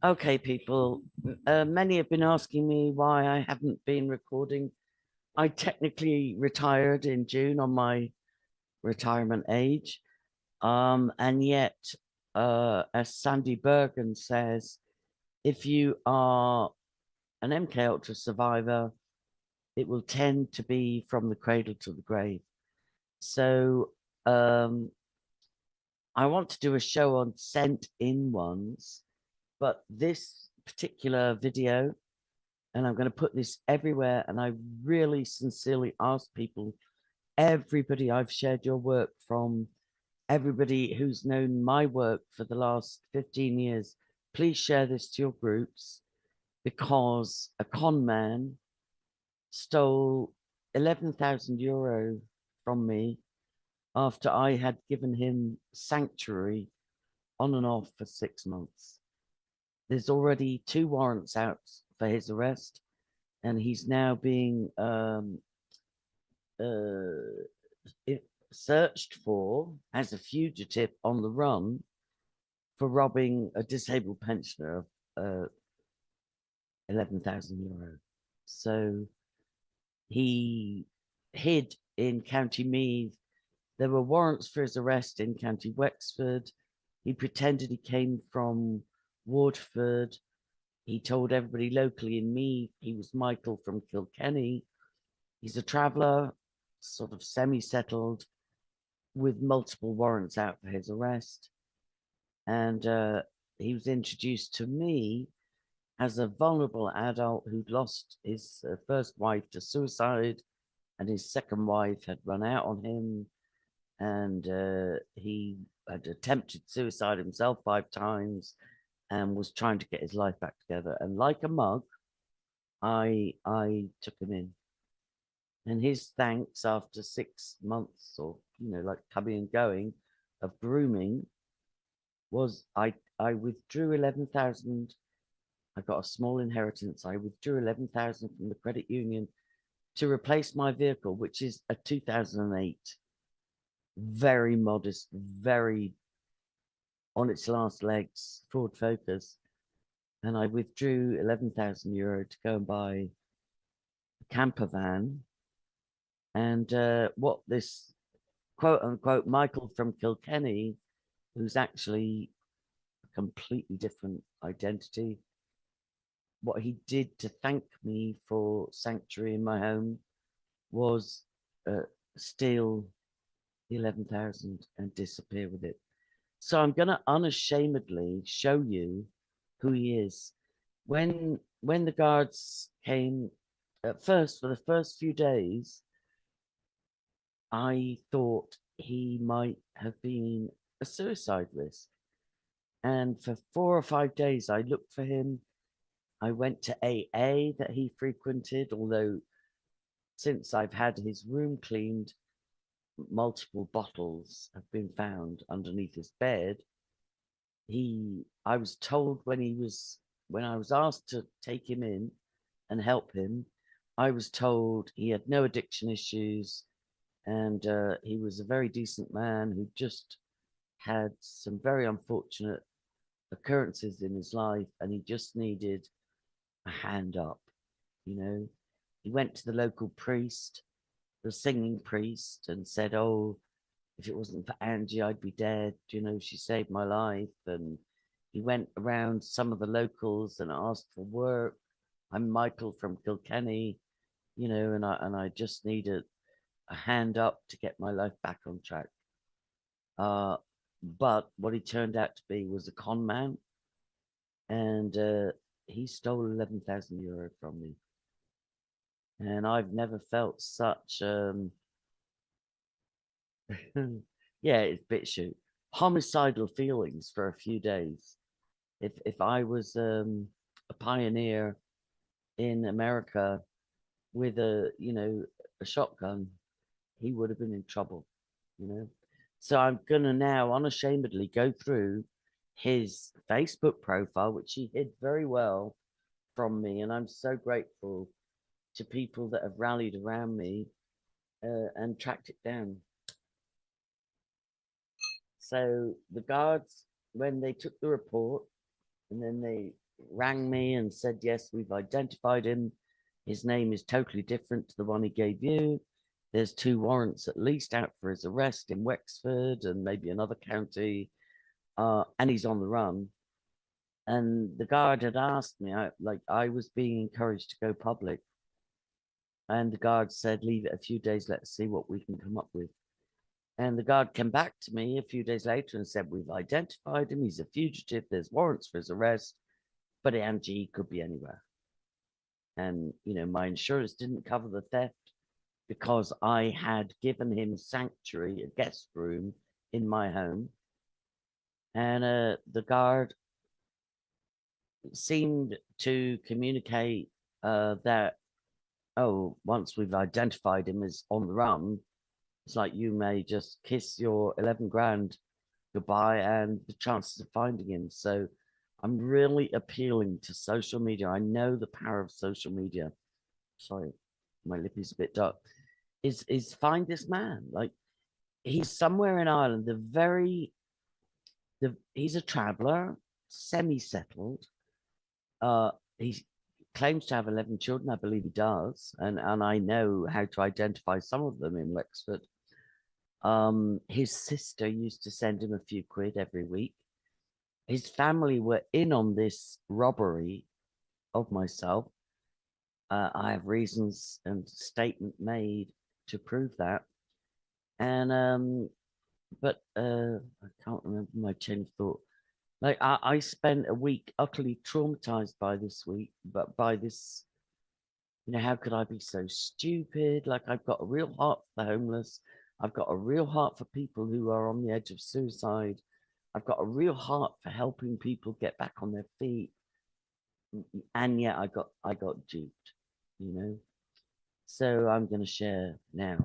Okay, people. Many have been asking me why I haven't been recording. I technically retired in June on my retirement age. And yet, as Sandy Bergen says, if you are an MK Ultra survivor, it will tend to be from the cradle to the grave. So I want to do a show on sent in ones, but this particular video, and I'm going to put this everywhere, and I really sincerely ask people, everybody I've shared your work from, everybody who's known my work for the last 15 years, please share this to your groups, because a con man stole 11,000 euro from me after I had given him sanctuary on and off for 6 months. There's already 2 warrants out for his arrest, and he's now being searched for as a fugitive on the run for robbing a disabled pensioner of 11,000 euro. So he hid in County Meath. There were warrants for his arrest in County Wexford. He pretended he came from Waterford. He told everybody locally in Meath he was Michael from Kilkenny. He's a traveller, sort of semi-settled, with multiple warrants out for his arrest. And he was introduced to me as a vulnerable adult who'd lost his first wife to suicide, and his second wife had run out on him, and he had attempted suicide himself 5 times and was trying to get his life back together. And like a mug, I took him in. And his thanks after 6 months, or like coming and going, of grooming was I withdrew 11,000. I got a small inheritance. I withdrew 11,000 from the credit union to replace my vehicle, which is a 2008, very modest, very on its last legs Ford Focus. And I withdrew 11,000 euro to go and buy a camper van. And what this quote unquote Michael from Kilkenny, who's actually a completely different identity, what he did to thank me for sanctuary in my home was steal the 11,000 and disappear with it. So I'm going to unashamedly show you who he is. When the guards came at first, for the first few days, I thought he might have been a suicide risk. And for 4 or 5 days, I looked for him. I went to AA that he frequented, although since I've had his room cleaned, multiple bottles have been found underneath his bed. I was told when I was asked to take him in and help him, I was told he had no addiction issues, and he was a very decent man who just had some very unfortunate occurrences in his life, and he just needed a hand up. He went to the local priest, the singing priest, and said, oh, if it wasn't for Angie, I'd be dead. She saved my life. And he went around some of the locals and asked for work. I'm Michael from Kilkenny, and I just needed a hand up to get my life back on track. But what he turned out to be was a con man, and he stole 11,000 euro from me. And I've never felt such yeah, it's BitChute, homicidal feelings for a few days. If I was a pioneer in America with a shotgun, he would have been in trouble. So I'm gonna now unashamedly go through his Facebook profile, which he hid very well from me, and I'm so grateful to people that have rallied around me and tracked it down. So the guards, when they took the report and then they rang me and said, yes, we've identified him. His name is totally different to the one he gave you. There's 2 warrants at least out for his arrest in Wexford and maybe another county, and he's on the run. And the guard had asked me, I was being encouraged to go public. And the guard said, leave it a few days, let's see what we can come up with. And the guard came back to me a few days later and said, we've identified him. He's a fugitive. There's warrants for his arrest, but Angie could be anywhere. And, my insurance didn't cover the theft because I had given him sanctuary, a guest room in my home. And the guard seemed to communicate that, oh, once we've identified him as on the run, it's like you may just kiss your 11 grand goodbye and the chances of finding him. So I'm really appealing to social media. I know the power of social media. Sorry, my lip is a bit dark. Is find this man. Like, he's somewhere in Ireland. He's a traveller, semi-settled. He claims to have 11 children. I believe he does, and I know how to identify some of them in Wexford. His sister used to send him a few quid every week. His family were in on this robbery of myself. I have reasons and statement made to prove that. And but I can't remember my chain of thought. Like, I spent a week utterly traumatized by this week, but by this, how could I be so stupid? Like, I've got a real heart for the homeless. I've got a real heart for people who are on the edge of suicide. I've got a real heart for helping people get back on their feet. And yet I got duped, So I'm going to share now.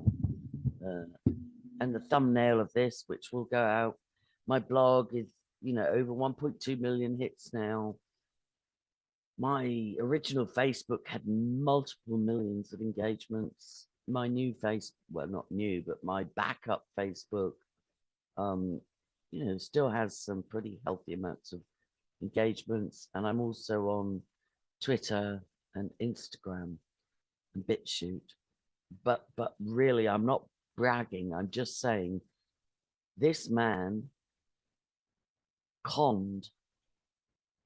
And the thumbnail of this, which will go out, my blog is, over 1.2 million hits now. My original Facebook had multiple millions of engagements. My new well, not new, but my backup Facebook, still has some pretty healthy amounts of engagements. And I'm also on Twitter and Instagram and BitChute. But really, I'm not bragging. I'm just saying this man conned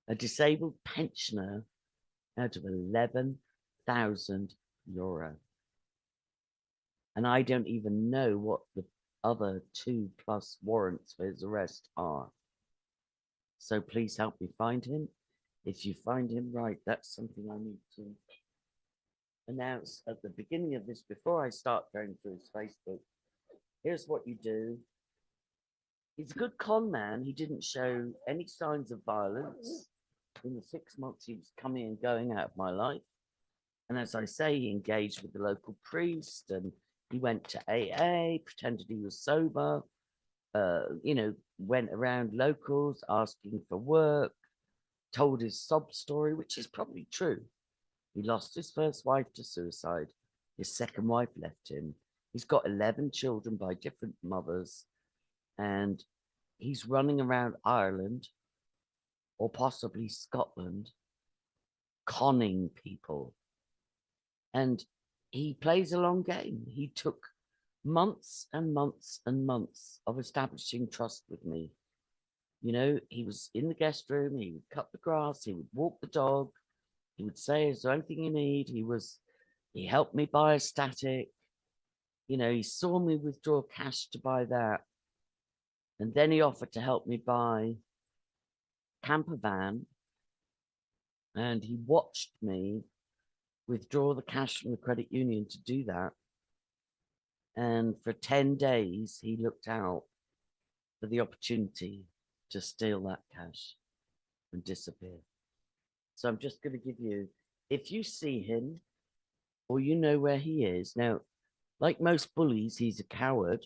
a disabled pensioner out of 11,000 euro. And I don't even know what the other 2+ warrants for his arrest are. So please help me find him. If you find him, right, that's something I need to announce at the beginning of this before I start going through his Facebook. Here's what you do. He's a good con man. He didn't show any signs of violence in the 6 months he was coming and going out of my life. And as I say, he engaged with the local priest and he went to AA, pretended he was sober, went around locals asking for work, told his sob story, which is probably true. He lost his first wife to suicide. His second wife left him. He's got 11 children by different mothers. And he's running around Ireland or possibly Scotland, conning people. And he plays a long game. He took months and months and months of establishing trust with me. He was in the guest room, he would cut the grass, he would walk the dog, he would say, is there anything you need? He helped me buy a static. He saw me withdraw cash to buy that. And then he offered to help me buy a camper van. And he watched me withdraw the cash from the credit union to do that. And for 10 days, he looked out for the opportunity to steal that cash and disappear. So I'm just going to give you, if you see him or you know where he is, now, like most bullies, he's a coward.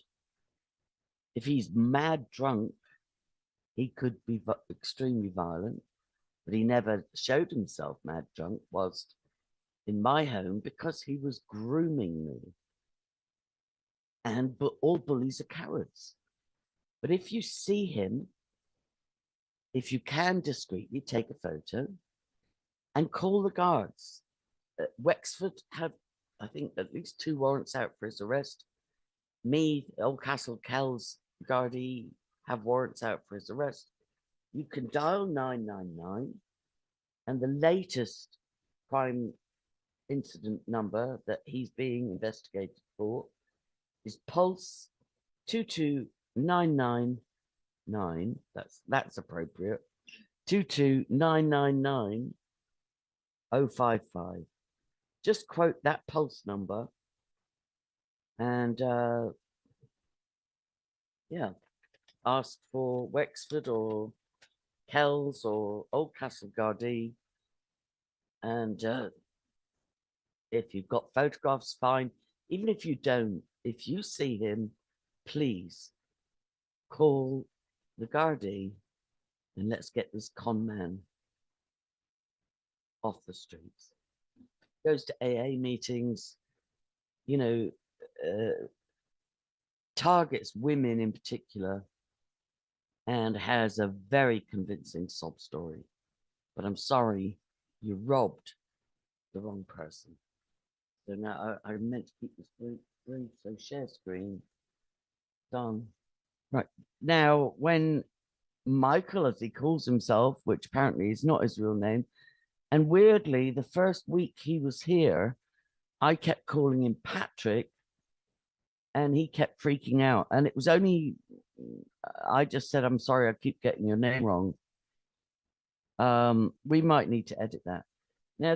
If he's mad drunk, he could be extremely violent, but he never showed himself mad drunk whilst in my home because he was grooming me. But all bullies are cowards. But if you see him, if you can discreetly take a photo, and call the guards. Wexford had, I think, at least 2 warrants out for his arrest. Meath, Oldcastle, Kells, Gardaí have warrants out for his arrest. You can dial 999, and the latest crime incident number that he's being investigated for is Pulse 22999. That's appropriate. 22999 055. Just quote that Pulse number, and yeah, ask for Wexford or Kells or Oldcastle Gardaí, and if you've got photographs, fine. Even if you don't, if you see him, please call the Gardaí and let's get this con man off the streets. Goes to AA meetings, you know, targets women in particular, and has a very convincing sob story. But I'm sorry, you robbed the wrong person. So now I meant to keep this brief, so share screen. Done. Right. Now, when Michael, as he calls himself, which apparently is not his real name, and weirdly, the first week he was here, I kept calling him Patrick, and he kept freaking out. And it was only, I just said, I'm sorry, I keep getting your name wrong. We might need to edit that. Now,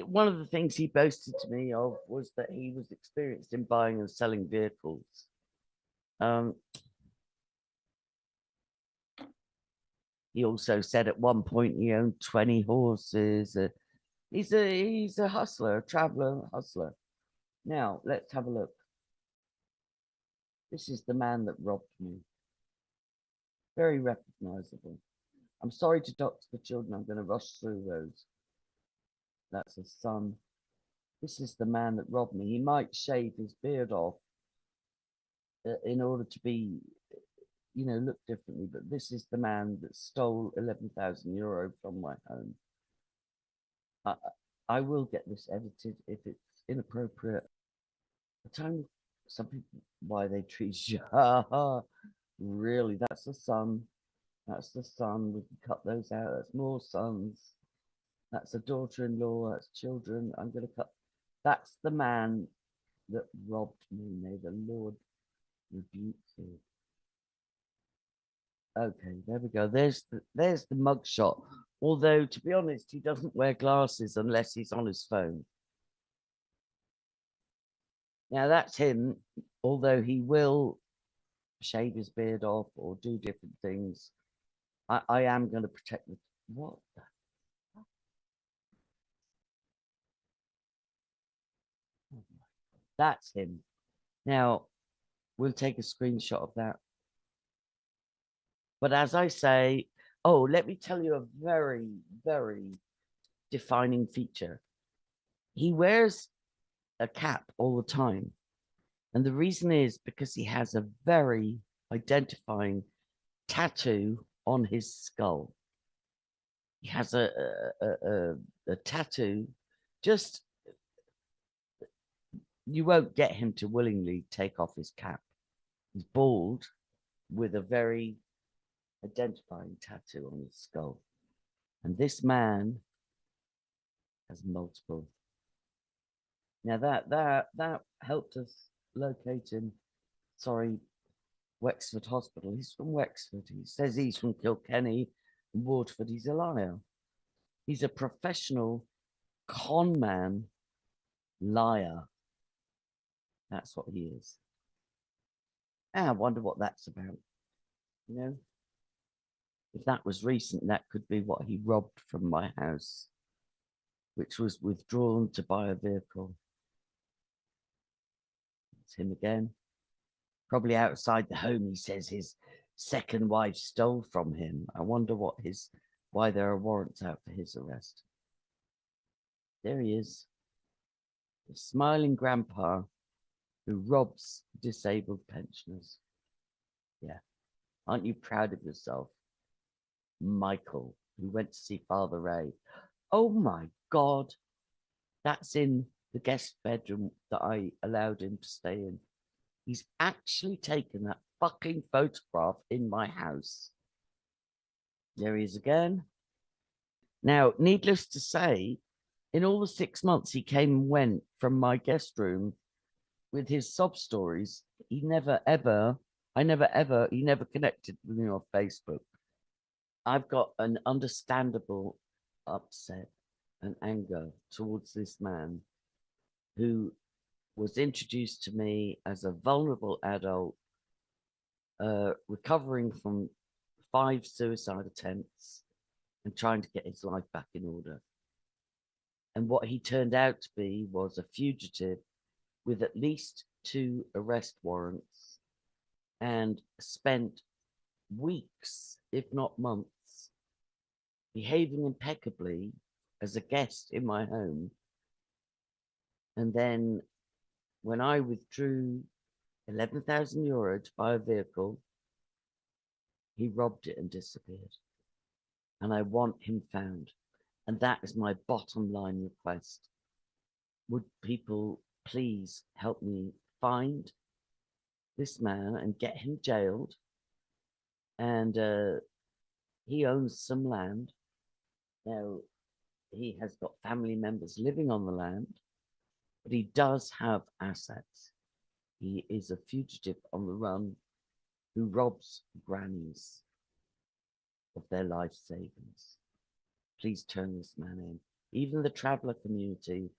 one of the things he boasted to me of was that he was experienced in buying and selling vehicles. He also said at one point he owned 20 horses. He's a hustler, a traveler hustler. Now, let's have a look. This is the man that robbed me. Very recognizable. I'm sorry to doctor the children. I'm going to rush through those. That's his son. This is the man that robbed me. He might shave his beard off in order to be, you know, look differently, but this is the man that stole 11,000 euro from my home. I will get this edited if it's inappropriate. The time some people, why they treat you. Really, that's the son. That's the son. We can cut those out. That's more sons. That's a daughter-in-law. That's children. I'm going to cut. That's the man that robbed me. May the Lord rebuke you. Okay, there we go. There's the mugshot. Although, to be honest, he doesn't wear glasses unless he's on his phone. Now that's him, although he will shave his beard off or do different things. I am going to protect the, what the fuck? That's him. Now, we'll take a screenshot of that. But as I say, oh, let me tell you a very, very defining feature. He wears a cap all the time. And the reason is because he has a very identifying tattoo on his skull. He has a tattoo. Just, you won't get him to willingly take off his cap. He's bald with a very identifying tattoo on his skull. And this man has multiple. Now that helped us locate him. Sorry, Wexford Hospital. He's from Wexford. He says he's from Kilkenny and Waterford. He's a liar. He's a professional con man liar. That's what he is. And I wonder what that's about. You know, if that was recent, that could be what he robbed from my house, which was withdrawn to buy a vehicle. It's him again. Probably outside the home, he says his second wife stole from him. I wonder why there are warrants out for his arrest. There he is. The smiling grandpa who robs disabled pensioners. Yeah. Aren't you proud of yourself? Michael, who went to see Father Ray. Oh my God. That's in the guest bedroom that I allowed him to stay in. He's actually taken that fucking photograph in my house. There he is again. Now, needless to say, in all the 6 months he came and went from my guest room with his sob stories, he never ever, he never connected with me on Facebook. I've got an understandable upset and anger towards this man who was introduced to me as a vulnerable adult, recovering from 5 suicide attempts and trying to get his life back in order. And what he turned out to be was a fugitive with at least 2 arrest warrants, and spent weeks, if not months, behaving impeccably as a guest in my home. And then when I withdrew 11,000 euro to buy a vehicle, he robbed it and disappeared. And I want him found. And that is my bottom line request. Would people please help me find this man and get him jailed? And he owns some land. Now, he has got family members living on the land, but he does have assets. He is a fugitive on the run who robs grannies of their life savings. Please turn this man in. Even the traveller community,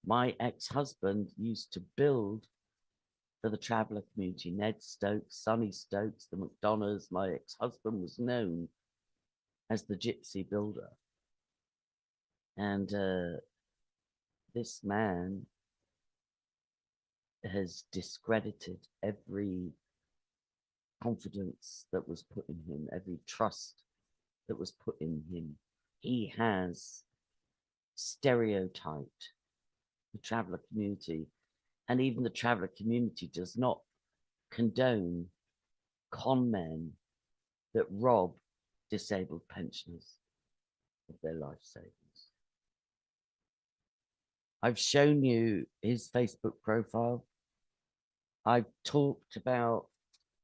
my ex-husband used to build for the traveller community. Ned Stokes, Sonny Stokes, the McDonoughs. My ex-husband was known as the gypsy builder. And this man has discredited every confidence that was put in him, every trust that was put in him. He has stereotyped the traveller community, and even the traveller community does not condone con men that rob disabled pensioners of their life savings. I've shown you his Facebook profile. I've talked about,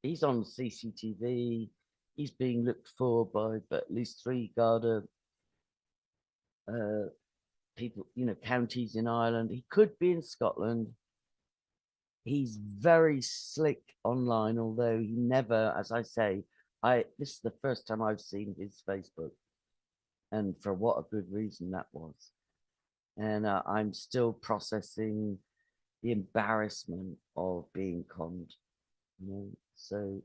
he's on CCTV. He's being looked for by at least 3 Garda people, counties in Ireland. He could be in Scotland. He's very slick online, although he never, as I say, this is the first time I've seen his Facebook, and for what a good reason that was. And I'm still processing the embarrassment of being conned. So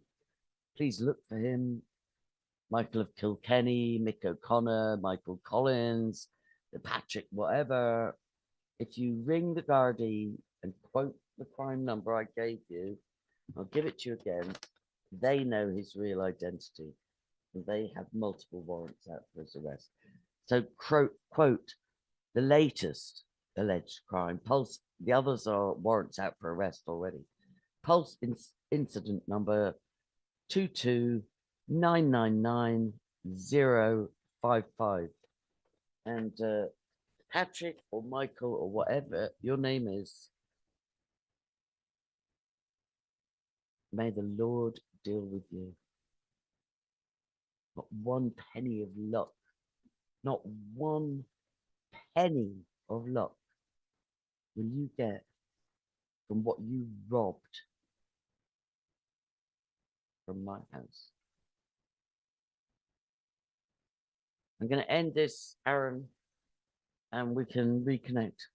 please look for him. Michael of Kilkenny, Mick O'Connor, Michael Collins, the Patrick, whatever. If you ring the Gardaí and quote the crime number I gave you, I'll give it to you again. They know his real identity, and they have multiple warrants out for his arrest. So quote the latest alleged crime. Pulse, the others are warrants out for arrest already. Pulse incident number 229999055. And Patrick or Michael or whatever your name is, may the Lord deal with you. Not one penny of luck. Not one penny of luck will you get from what you robbed from my house. I'm going to end this, Aaron, and we can reconnect.